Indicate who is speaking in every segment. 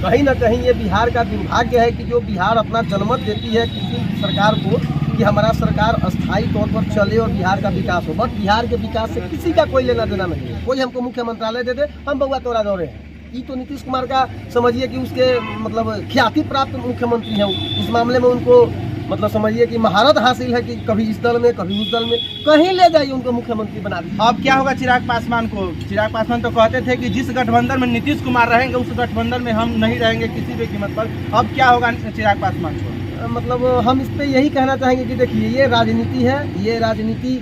Speaker 1: कहीं ना कहीं ये बिहार का दुर्भाग्य है कि जो बिहार अपना जनमत देती है किसी सरकार को कि हमारा सरकार अस्थायी तौर पर चले और बिहार का विकास हो, बट बिहार के विकास से किसी का कोई लेना देना नहीं है। कोई हमको मुख्य मंत्रालय दे दे, हम बउआ तोरा दौरे हैं। ये तो नीतीश कुमार का समझिए कि उसके मतलब ख्याति प्राप्त मुख्यमंत्री हैं। इस मामले में उनको मतलब समझिए कि महारत हासिल है कि कभी इस दल में कभी उस दल में, कहीं ले जाइए उनको मुख्यमंत्री बना दीजिए।
Speaker 2: अब क्या होगा चिराग पासवान को? चिराग पासवान तो कहते थे कि जिस गठबंधन में नीतीश कुमार रहेंगे उस गठबंधन में हम नहीं रहेंगे किसी भी कीमत पर। अब क्या होगा चिराग पासवान को?
Speaker 1: मतलब हम इस पे यही कहना चाहेंगे कि देखिए ये राजनीति है, ये राजनीति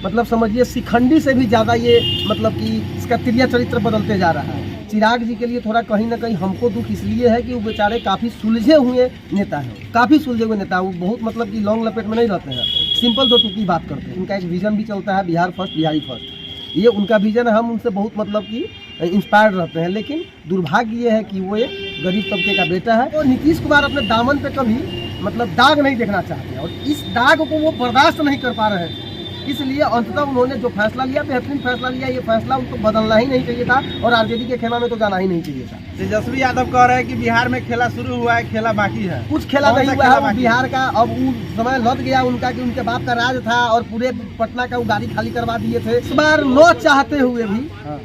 Speaker 1: मतलब समझिए शिखंडी से भी ज़्यादा ये मतलब कि इसका त्रिया चरित्र बदलते जा रहा है। चिराग जी के लिए थोड़ा कहीं ना कहीं हमको दुख इसलिए है कि वो बेचारे काफ़ी सुलझे हुए नेता हैं, काफ़ी सुलझे हुए नेता। वो बहुत मतलब कि लॉन्ग लपेट में नहीं रहते हैं, सिंपल दो टुकी बात करते हैं। उनका एक विजन भी चलता है बिहार फर्स्ट बिहारी फर्स्ट, ये उनका विजन है। हम उनसे बहुत मतलब कि इंस्पायर्ड रहते हैं, लेकिन दुर्भाग्य ये है कि वो एक गरीब तबके का बेटा है और नीतीश कुमार अपने दामन पे कभी मतलब दाग नहीं देखना चाहते हैं और इस दाग को वो बर्दाश्त नहीं कर पा रहे हैं। इसलिए अंततः उन्होंने जो फैसला लिया, बेहतरीन फैसला लिया। ये फैसला उनको बदलना ही नहीं चाहिए था और आरजेडी के खेमा में तो जाना ही नहीं चाहिए था।
Speaker 2: तेजस्वी यादव कह रहे हैं कि बिहार में खेला शुरू हुआ है, खेला बाकी है।
Speaker 1: कुछ खेला नहीं हुआ है बिहार का। अब वो समय लद गया उनका कि उनके बाप का राज था और पूरे पटना का वो गाड़ी खाली करवा दिए थे। इस बार न चाहते हुए भी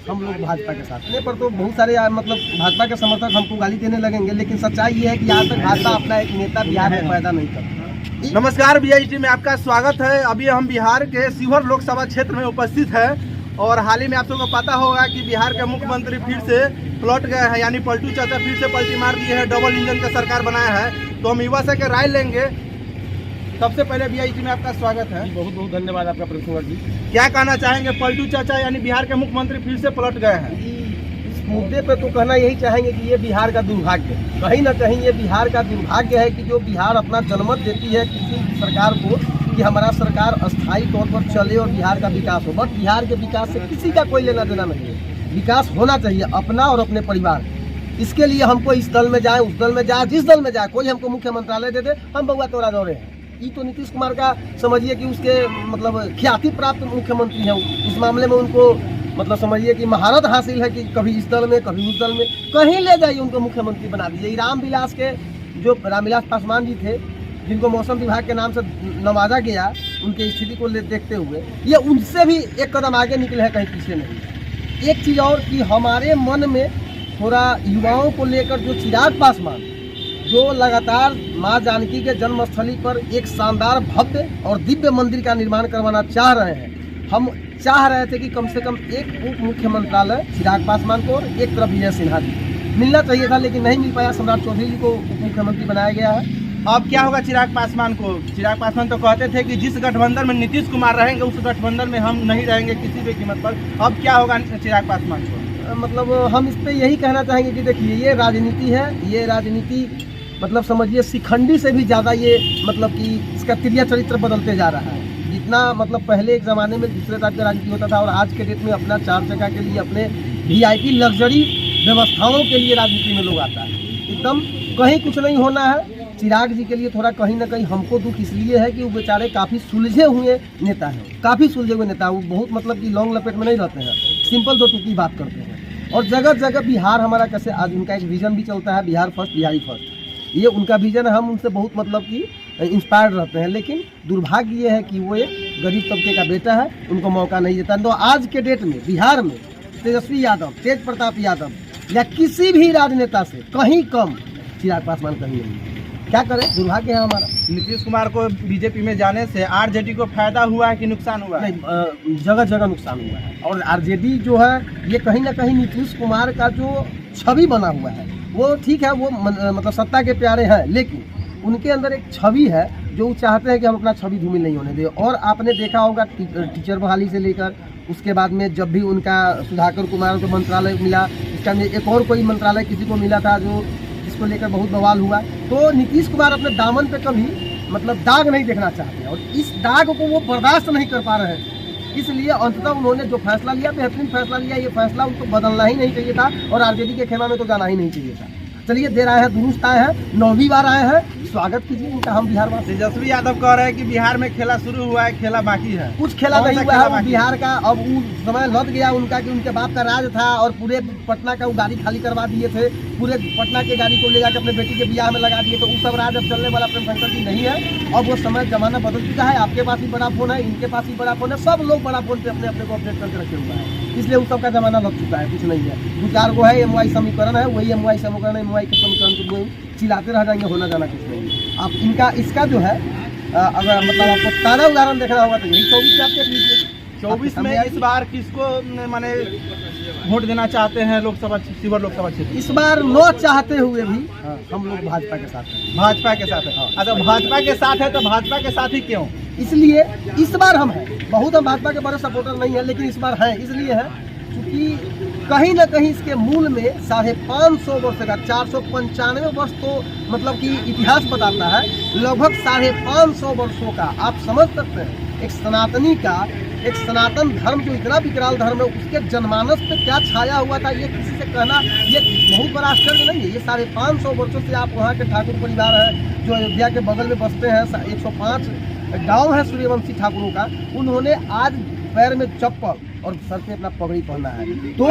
Speaker 1: हम लोग भाजपा के साथ पर तो बहुत सारे मतलब भाजपा के समर्थक हमको गाली देने लगेंगे, लेकिन सच्चाई ये है कि आज तक भाजपा अपना एक नेता बिहार में पैदा नहीं करता।
Speaker 2: नमस्कार, BIT में आपका स्वागत है। अभी हम बिहार के शिवहर लोकसभा क्षेत्र में उपस्थित हैं और हाल ही में आप सबको पता होगा कि बिहार के मुख्यमंत्री फिर से पलट गए हैं, यानी पलटू चाचा फिर से पलटी मार दिए हैं, डबल इंजन का सरकार बनाया है। तो हम युवा से राय लेंगे। सबसे पहले BIT में आपका स्वागत है।
Speaker 1: बहुत बहुत धन्यवाद आपका प्रिंसिपल जी।
Speaker 2: क्या कहना चाहेंगे? पलटू चाचा यानी बिहार के मुख्यमंत्री फिर से पलट गए हैं।
Speaker 1: मुद्दे पे तो कहना यही चाहेंगे कि ये बिहार का दुर्भाग्य है। कहीं ना कहीं ये बिहार का दुर्भाग्य है कि जो बिहार अपना जनमत देती है किसी सरकार को कि हमारा सरकार अस्थायी तौर पर चले और बिहार का विकास हो, बट बिहार के विकास से किसी का कोई लेना देना नहीं है। विकास होना चाहिए अपना और अपने परिवार। इसके लिए हमको इस दल में जाए, उस दल में जाए, जिस दल में जाए, कोई हमको मुख्य मंत्रालय दे दे, हम बउआ तोरा दौरे हैं। ये तो नीतीश कुमार का समझिए कि उसके मतलब ख्याति प्राप्त मुख्यमंत्री हैं। इस मामले में उनको मतलब समझिए कि महारत हासिल है कि कभी इस दल में कभी उस दल में, कहीं ले जाइए उनको मुख्यमंत्री बना दीजिए। रामविलास के जो रामविलास पासवान जी थे, जिनको मौसम विभाग के नाम से नवाजा गया, उनकी स्थिति को देखते हुए ये उनसे भी एक कदम आगे निकले हैं, कहीं पीछे नहीं। एक चीज़ और कि हमारे मन में थोड़ा युवाओं को लेकर जो चिराग पासवान जो लगातार माँ जानकी के जन्मस्थली पर एक शानदार भव्य और दिव्य मंदिर का निर्माण करवाना चाह रहे हैं। हम चाह रहे थे कि कम से कम एक उप मुख्य मंत्रालय चिराग पासवान को और एक तरफ विजय सिन्हा जी मिलना चाहिए था, लेकिन नहीं मिल पाया। सम्राट चौधरी जी को उप मुख्यमंत्री बनाया गया है।
Speaker 2: अब क्या होगा चिराग पासवान को? चिराग पासवान तो कहते थे कि जिस गठबंधन में नीतीश कुमार रहेंगे उस गठबंधन में हम नहीं रहेंगे किसी भी कीमत पर। अब क्या होगा चिराग पासवान को?
Speaker 1: मतलब हम इस पे यही कहना चाहेंगे कि देखिए ये राजनीति है, ये राजनीति मतलब समझिए शिखंडी से भी ज़्यादा ये मतलब कि इसका त्रिया चरित्र बदलते जा रहा है। जितना मतलब पहले एक ज़माने में दूसरे टाइप का राजनीति होता था और आज के डेट में अपना 4 चक्का के लिए, अपने VIP लग्जरी व्यवस्थाओं के लिए राजनीति में लोग आता है। एकदम कहीं कुछ नहीं होना है। चिराग जी के लिए थोड़ा कहीं ना कहीं हमको दुख इसलिए है कि वो बेचारे काफ़ी सुलझे हुए नेता हैं, काफ़ी सुलझे हुए नेता। वो बहुत मतलब कि लॉन्ग लपेट में नहीं रहते हैं, सिंपल दो टुकी बात करते हैं। और जगह जगह बिहार हमारा कैसे, आज उनका एक विजन भी चलता है बिहार फर्स्ट बिहारी फर्स्ट, ये उनका विजन है। हम उनसे बहुत मतलब कि इंस्पायर्ड रहते हैं, लेकिन दुर्भाग्य ये है कि वो एक गरीब तबके का बेटा है, उनको मौका नहीं देता। तो आज के डेट में बिहार में तेजस्वी यादव, तेज प्रताप यादव या किसी भी राजनेता से कहीं कम चिराग पासवान कहीं नहीं। क्या करें, दुर्भाग्य है हमारा।
Speaker 2: नीतीश कुमार को BJP में जाने से RJD को फायदा हुआ है कि नुकसान हुआ है?
Speaker 1: नहीं, जगह जगह नुकसान हुआ है। और RJD जो है ये कहीं ना कहीं नीतीश कुमार का जो छवि बना हुआ है वो ठीक है, वो मतलब सत्ता के प्यारे हैं, लेकिन उनके अंदर एक छवि है जो वो चाहते हैं कि हम अपना छवि धूमिल नहीं होने दें। और आपने देखा होगा टीचर बहाली से लेकर उसके बाद में जब भी उनका सुधाकर कुमार को मंत्रालय मिला, इसका एक और कोई मंत्रालय किसी को मिला था जो जिसको लेकर बहुत बवाल हुआ। तो नीतीश कुमार अपने दामन पे कभी मतलब दाग नहीं देखना चाहते और इस दाग को वो बर्दाश्त नहीं कर पा रहे हैं। इसलिए अंततः उन्होंने जो फैसला लिया, बेहतरीन फैसला लिया। ये फैसला उनको बदलना ही नहीं चाहिए था और आरजेडी के खेमा में तो जाना ही नहीं चाहिए था। चलिए, देर आए हैं दुरुस्त आए हैं, 9वीं बार आए हैं, स्वागत कीजिए इनका, हम बिहार वासी।
Speaker 2: तेजस्वी यादव कह रहे हैं कि बिहार में खेला शुरू हुआ है, खेला बाकी है।
Speaker 1: कुछ खेला
Speaker 2: कौन
Speaker 1: नहीं
Speaker 2: सा
Speaker 1: हुआ
Speaker 2: खेला
Speaker 1: है
Speaker 2: बाकी?
Speaker 1: बिहार का। अब वो समय लद गया उनका कि उनके बाप का राज था और पूरे पटना का वो गाड़ी खाली करवा दिए थे, पूरे पटना के गाड़ी को ले जाकर अपने बेटी के ब्याह में लगा दिए। तो वो सब राज अब चलने वाला प्रेम शंकर जी नहीं है। अब वो समय जमाना बदल चुका है। आपके पास भी बड़ा फोन है, इनके पास भी बड़ा फोन है, सब लोग बड़ा फोन पे अपने अपने को अपडेट करके रखे हुआ है। इसलिए उस सब का जमाना लग चुका है, कुछ नहीं है। 2-4 को है MY समीकरण है, वही MY समीकरण है, MY के समीकरण को चिल्लाते रह जाएंगे, होना जाना कुछ नहीं है। आप इनका इसका जो है अगर मतलब आपको ताज़ा उदाहरण देखना होगा तो यही 24 से आप देख लीजिए।
Speaker 2: 24 में इस बार किसको माने वोट देना चाहते हैं लोकसभा, शिवहर लोकसभा क्षेत्र?
Speaker 1: इस बार न चाहते हुए भी हम लोग भाजपा के साथ हैं।
Speaker 2: भाजपा के साथ है। अच्छा, भाजपा के साथ है तो भाजपा के साथ ही क्यों?
Speaker 1: इसलिए इस बार हम हैं, बहुत हम भाजपा के बड़े सपोर्टर नहीं है, लेकिन इस बार हैं इसलिए है क्योंकि कहीं ना कहीं इसके मूल में 550 वर्ष का 495 वर्ष तो मतलब कि इतिहास बताता है, लगभग 550 वर्षों का आप समझ सकते हैं। एक सनातनी का, एक सनातन धर्म जो इतना विकराल धर्म है, उसके जनमानस पे क्या छाया हुआ था, ये किसी से कहना ये बहुत बड़ा आश्चर्य नहीं है। ये 550 वर्षों से आप वहाँ के ठाकुर परिवार है जो अयोध्या के बगल में बसते हैं, 105 गांव है सूर्यवंशी ठाकुरों का, उन्होंने आज पैर में चप्पल और सर पे अपना पगड़ी पहना है। तो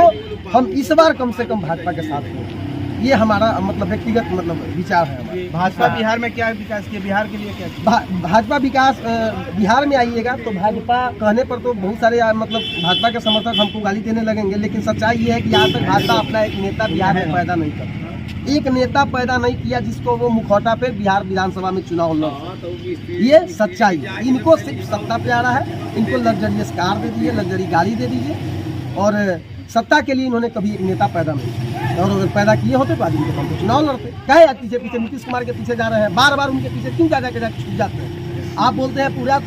Speaker 1: हम इस बार कम से कम भाजपा के साथ हैं, ये हमारा मतलब व्यक्तिगत मतलब विचार है हमारा।
Speaker 2: भाजपा बिहार में क्या विकास किया, बिहार के लिए क्या किया?
Speaker 1: भाजपा विकास बिहार में आइएगा तो भाजपा कहने पर तो बहुत सारे मतलब भाजपा के समर्थक हमको गाली देने लगेंगे, लेकिन सच्चाई ये है कि आज तक भाजपा अपना एक नेता बिहार में पैदा नहीं कर, एक नेता पैदा नहीं किया जिसको वो मुखौटा पे बिहार विधानसभा में चुनाव लड़। ये सच्चाई है। इनको सिर्फ सत्ता प्यारा है, इनको लग्जरियस कार दे दीजिए, लग्जरी गाड़ी दे दीजिए, और सत्ता के लिए इन्होंने कभी एक नेता पैदा नहीं किया। और अगर पैदा किए होते तो आज इनके हम चुनाव लड़ते। कहे आज पीछे पीछे नीतीश कुमार के पीछे जा रहे हैं, बार बार उनके पीछे क्यों जा जाते हैं? आप बोलते हैं पूरा